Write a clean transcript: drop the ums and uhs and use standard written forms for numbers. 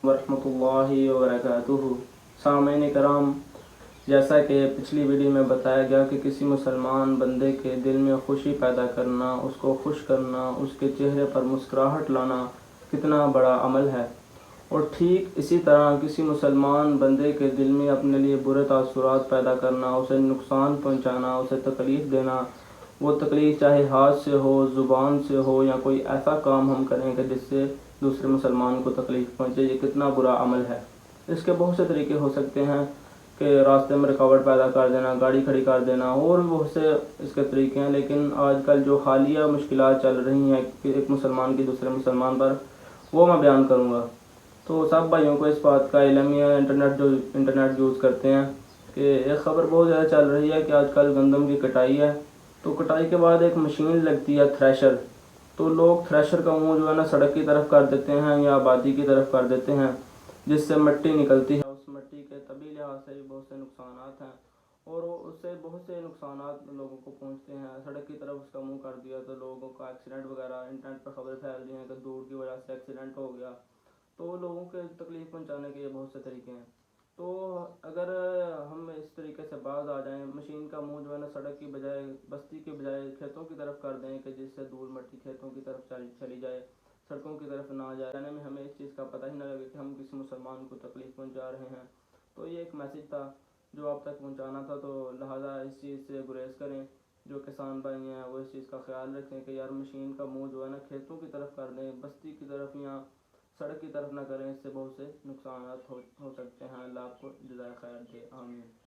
ورحمۃ اللہ وبرکاتہ۔ سامعین کرام، جیسا کہ پچھلی ویڈیو میں بتایا گیا کہ کسی مسلمان بندے کے دل میں خوشی پیدا کرنا، اس کو خوش کرنا، اس کے چہرے پر مسکراہٹ لانا کتنا بڑا عمل ہے، اور ٹھیک اسی طرح کسی مسلمان بندے کے دل میں اپنے لیے برے تاثرات پیدا کرنا، اسے نقصان پہنچانا، اسے تکلیف دینا، وہ تکلیف چاہے ہاتھ سے ہو، زبان سے ہو، یا کوئی ایسا کام ہم کریں کہ جس سے دوسرے مسلمان کو تکلیف پہنچے، یہ کتنا برا عمل ہے۔ اس کے بہت سے طریقے ہو سکتے ہیں کہ راستے میں رکاوٹ پیدا کر دینا، گاڑی کھڑی کر دینا، اور بھی بہت سے اس کے طریقے ہیں، لیکن آج کل جو حالیہ مشکلات چل رہی ہیں کہ ایک مسلمان کی دوسرے مسلمان پر، وہ میں بیان کروں گا۔ تو سب بھائیوں کو اس بات کا علم ہے، انٹرنیٹ یوز کرتے ہیں، کہ ایک خبر بہت زیادہ چل رہی ہے کہ آج کل گندم کی کٹائی ہے، تو کٹائی کے بعد ایک مشین لگتی ہے تھریشر، تو لوگ تھریشر کا منہ جو ہے نا سڑک کی طرف کر دیتے ہیں یا آبادی کی طرف کر دیتے ہیں، جس سے مٹی نکلتی ہے۔ اس مٹی کے طبی لحاظ سے بھی بہت سے نقصانات ہیں، اور اس سے بہت سے نقصانات لوگوں کو پہنچتے ہیں۔ سڑک کی طرف اس کا منہ کر دیا تو لوگوں کا ایکسیڈنٹ وغیرہ، انٹرنیٹ پر خبریں پھیل رہی ہیں کہ دودھ کی وجہ سے ایکسیڈنٹ ہو گیا، تو لوگوں کے تکلیف پہنچانے کے یہ بہت سے طریقے ہیں۔ تو اگر ہم اس طریقے سے باز آ جائیں، مشین کا منہ جو ہے نا سڑک کی بجائے، بستی کے بجائے کھیتوں کی طرف کر دیں کہ جس سے دھول مٹی کھیتوں کی طرف چلی جائے، سڑکوں کی طرف نہ جائے، جانے میں ہمیں اس چیز کا پتہ ہی نہ لگے کہ ہم کسی مسلمان کو تکلیف پہنچا رہے ہیں۔ تو یہ ایک میسیج تھا جو آپ تک پہنچانا تھا، تو لہٰذا اس چیز سے گریز کریں۔ جو کسان بھائی ہیں وہ اس چیز کا خیال رکھیں کہ یار مشین کا منہ جو ہے نا کھیتوں کی طرف کر دیں، بستی کی طرف یا سڑک کی طرف نہ کریں، اس سے بہت سے نقصانات ہو سکتے ہیں۔ اللہ آپ کو جزائے خیر دے، آمین۔